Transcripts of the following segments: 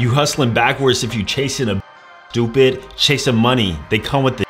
You hustling backwards if you chasing a stupid, chasing money. They come with the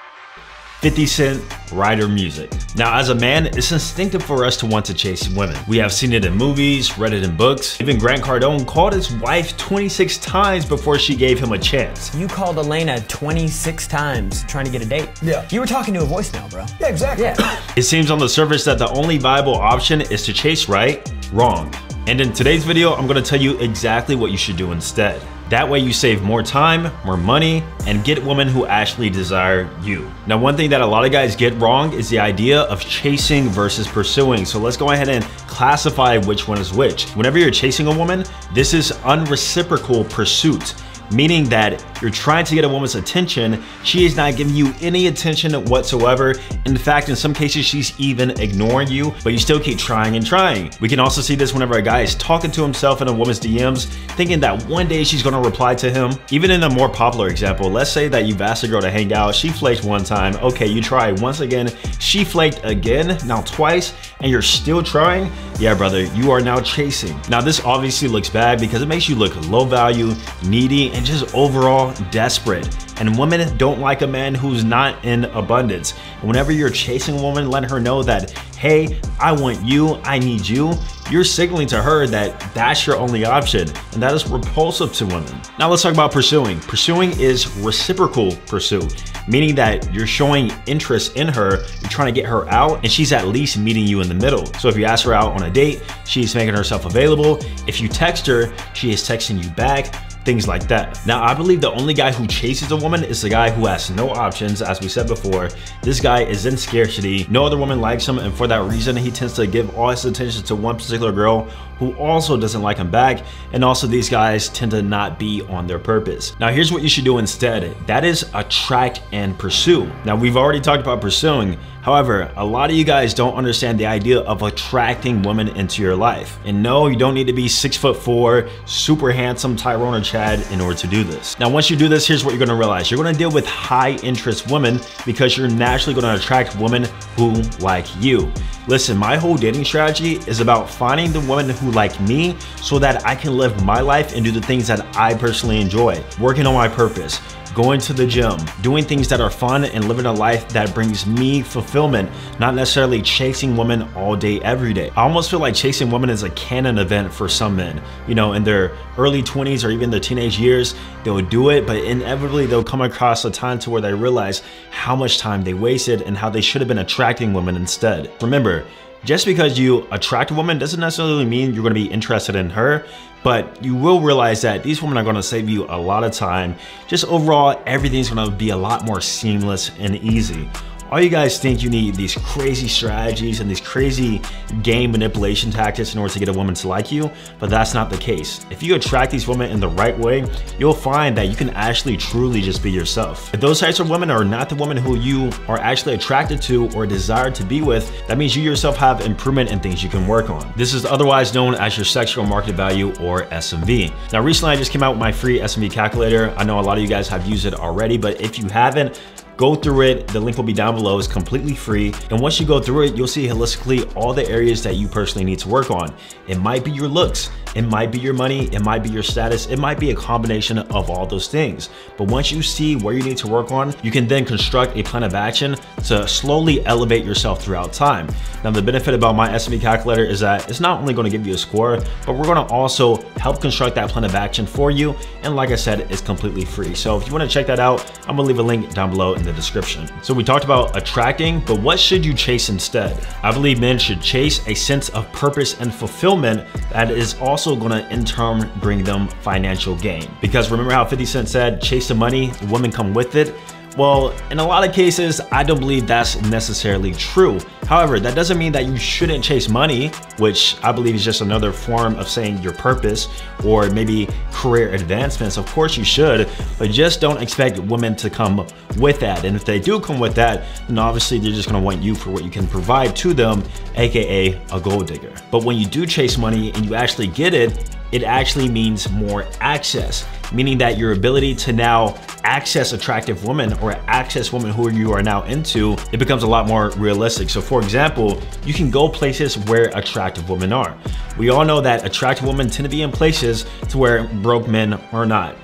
50 Cent rider music. Now, as a man, it's instinctive for us to want to chase women. We have seen it in movies, read it in books. Even Grant Cardone called his wife 26 times before she gave him a chance. You called Elena 26 times trying to get a date. Yeah. You were talking to a voicemail, bro. Yeah, exactly. Yeah. It seems on the surface that the only viable option is to chase right. Wrong. And in today's video, I'm gonna tell you exactly what you should do instead. That way you save more time, more money, and get women who actually desire you. Now, one thing that a lot of guys get wrong is the idea of chasing versus pursuing. So let's go ahead and classify which one is which. Whenever you're chasing a woman, this is unreciprocal pursuit, meaning that you're trying to get a woman's attention. She is not giving you any attention whatsoever. In fact, in some cases, she's even ignoring you, but you still keep trying and trying. We can also see this whenever a guy is talking to himself in a woman's DMs, thinking that one day she's gonna reply to him. Even in a more popular example, let's say that you've asked a girl to hang out, she flaked one time, okay, you try once again, she flaked again, now twice, and you're still trying? Yeah, brother, you are now chasing. Now, this obviously looks bad because it makes you look low value, needy, and just overall desperate. And women don't like a man who's not in abundance. And whenever you're chasing a woman, let her know that, hey, I want you, I need you, you're signaling to her that that's your only option. And that is repulsive to women. Now let's talk about pursuing. Pursuing is reciprocal pursuit, meaning that you're showing interest in her, you're trying to get her out, and she's at least meeting you in the middle. So if you ask her out on a date, she's making herself available. If you text her, she is texting you back. Things like that. Now, I believe the only guy who chases a woman is the guy who has no options. As we said before, this guy is in scarcity. No other woman likes him, and for that reason, he tends to give all his attention to one particular girl who also doesn't like him back. And also, these guys tend to not be on their purpose. Now, here's what you should do instead. That is attract and pursue. Now, we've already talked about pursuing. However, a lot of you guys don't understand the idea of attracting women into your life. And no, you don't need to be 6'4", super handsome Tyrone or Chad in order to do this. Now, once you do this, here's what you're gonna realize. You're gonna deal with high interest women because you're naturally gonna attract women who like you. Listen, my whole dating strategy is about finding the women who like me so that I can live my life and do the things that I personally enjoy. Working on my purpose, going to the gym, doing things that are fun, and living a life that brings me fulfillment, not necessarily chasing women all day, every day. I almost feel like chasing women is a canon event for some men. You know, in their early 20s or even their teenage years, they'll do it, but inevitably they'll come across a time to where they realize how much time they wasted and how they should have been attracting women instead. Remember, just because you attract a woman doesn't necessarily mean you're gonna be interested in her, but you will realize that these women are gonna save you a lot of time. Just overall, everything's gonna be a lot more seamless and easy. All you guys think you need these crazy strategies and these crazy game manipulation tactics in order to get a woman to like you, but that's not the case. If you attract these women in the right way, you'll find that you can actually truly just be yourself. If those types of women are not the women who you are actually attracted to or desire to be with, that means you yourself have improvement in things you can work on. This is otherwise known as your sexual market value, or SMV. Now, recently I just came out with my free SMV calculator. I know a lot of you guys have used it already, but if you haven't, go through it. The link will be down below. It's completely free. And once you go through it, you'll see holistically all the areas that you personally need to work on. It might be your looks. It might be your money. It might be your status. It might be a combination of all those things. But once you see where you need to work on, you can then construct a plan of action to slowly elevate yourself throughout time. Now, the benefit about my SMV calculator is that it's not only going to give you a score, but we're going to also help construct that plan of action for you. And like I said, it's completely free. So if you want to check that out, I'm going to leave a link down below in the description. So we talked about attracting, but what should you chase instead? I believe men should chase a sense of purpose and fulfillment that is also going to in turn bring them financial gain. Because remember how 50 Cent said, chase the money, women come with it? Well, in a lot of cases, I don't believe that's necessarily true. However, that doesn't mean that you shouldn't chase money, which I believe is just another form of saying your purpose or maybe career advancements. Of course you should, but just don't expect women to come with that. And if they do come with that, then obviously they're just gonna want you for what you can provide to them, AKA a gold digger. But when you do chase money and you actually get it, it actually means more access, meaning that your ability to now access attractive women or access women who you are now into, it becomes a lot more realistic. So for example, you can go places where attractive women are. We all know that attractive women tend to be in places to where broke men are not.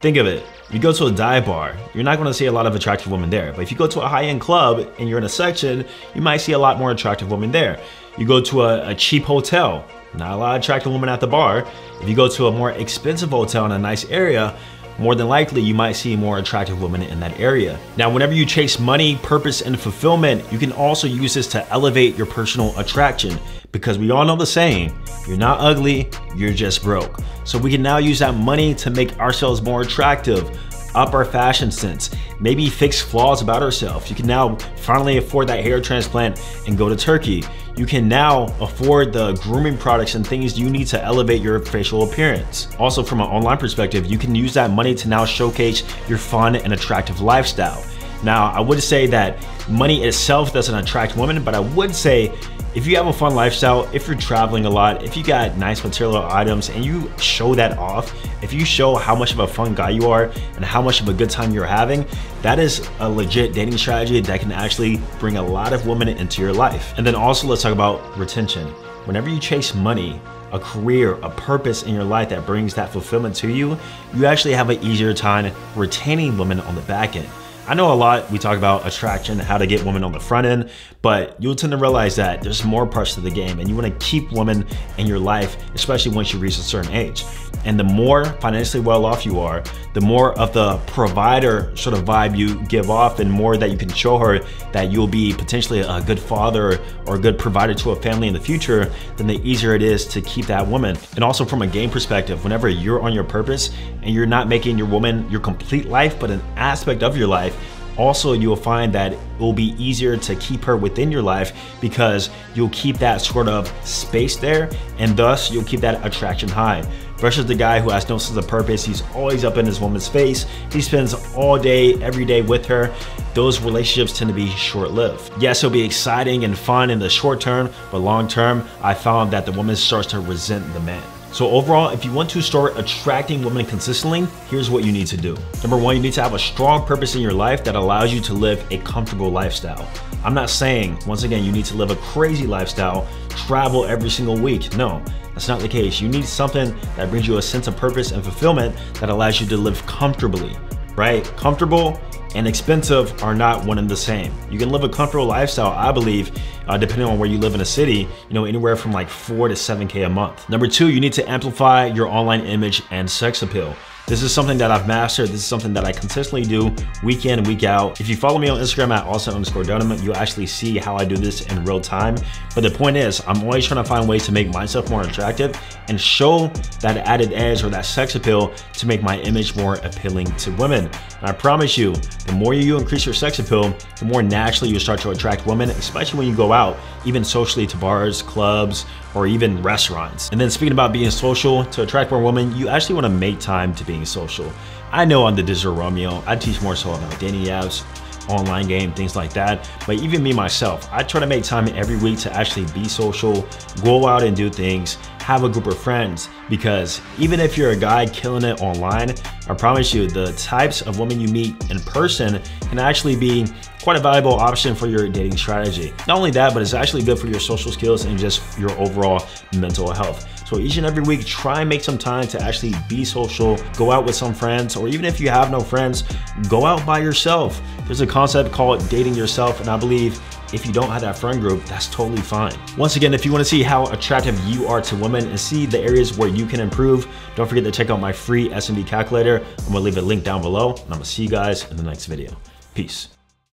Think of it. You go to a dive bar, you're not gonna see a lot of attractive women there. But if you go to a high-end club and you're in a section, you might see a lot more attractive women there. You go to a cheap hotel, not a lot of attractive women at the bar. If you go to a more expensive hotel in a nice area, more than likely you might see more attractive women in that area. Now, whenever you chase money, purpose, and fulfillment, you can also use this to elevate your personal attraction, because we all know the saying, you're not ugly, you're just broke. So we can now use that money to make ourselves more attractive, up our fashion sense, maybe fix flaws about ourselves. You can now finally afford that hair transplant and go to Turkey. You can now afford the grooming products and things you need to elevate your facial appearance. Also, from an online perspective, you can use that money to now showcase your fun and attractive lifestyle. Now, I would say that money itself doesn't attract women, but I would say if you have a fun lifestyle, if you're traveling a lot, if you got nice material items and you show that off, if you show how much of a fun guy you are and how much of a good time you're having, that is a legit dating strategy that can actually bring a lot of women into your life. And then also let's talk about retention. Whenever you chase money, a career, a purpose in your life that brings that fulfillment to you, you actually have an easier time retaining women on the back end. I know a lot, we talk about attraction, how to get women on the front end, but you'll tend to realize that there's more parts to the game and you wanna keep women in your life, especially once you reach a certain age. And the more financially well off you are, the more of the provider sort of vibe you give off and more that you can show her that you'll be potentially a good father or a good provider to a family in the future, then the easier it is to keep that woman. And also from a game perspective, whenever you're on your purpose and you're not making your woman your complete life, but an aspect of your life, also, you'll find that it will be easier to keep her within your life because you'll keep that sort of space there and thus you'll keep that attraction high. Versus the guy who has no sense of purpose, he's always up in his woman's face, he spends all day, every day with her, those relationships tend to be short-lived. Yes, it'll be exciting and fun in the short term, but long term, I found that the woman starts to resent the man. So overall, if you want to start attracting women consistently, here's what you need to do. Number one, you need to have a strong purpose in your life that allows you to live a comfortable lifestyle. I'm not saying, once again, you need to live a crazy lifestyle, travel every single week. No, that's not the case. You need something that brings you a sense of purpose and fulfillment that allows you to live comfortably, right? Comfortable and expensive are not one and the same. You can live a comfortable lifestyle, I believe, depending on where you live in a city, anywhere from like 4 to 7K a month. Number two, you need to amplify your online image and sex appeal. This is something that I've mastered. This is something that I consistently do week in, week out. If you follow me on Instagram at @Austin_Dunham, you'll actually see how I do this in real time. But the point is, I'm always trying to find ways to make myself more attractive and show that added edge or that sex appeal to make my image more appealing to women. And I promise you, the more you increase your sex appeal, the more naturally you start to attract women, especially when you go out, even socially to bars, clubs, or even restaurants. And then speaking about being social, to attract more women, you actually wanna make time to being social. I know I'm the digital Romeo. I teach more so about dating apps, online game, things like that. But even me myself, I try to make time every week to actually be social, go out and do things, have a group of friends, because even if you're a guy killing it online, I promise you the types of women you meet in person can actually be quite a valuable option for your dating strategy. Not only that, but it's actually good for your social skills and just your overall mental health. So each and every week, try and make some time to actually be social, go out with some friends, or even if you have no friends, go out by yourself. There's a concept called dating yourself, and I believe if you don't have that friend group, that's totally fine. Once again, if you want to see how attractive you are to women and see the areas where you can improve, don't forget to check out my free S&D calculator. I'm gonna leave a link down below, and I'm gonna see you guys in the next video. Peace.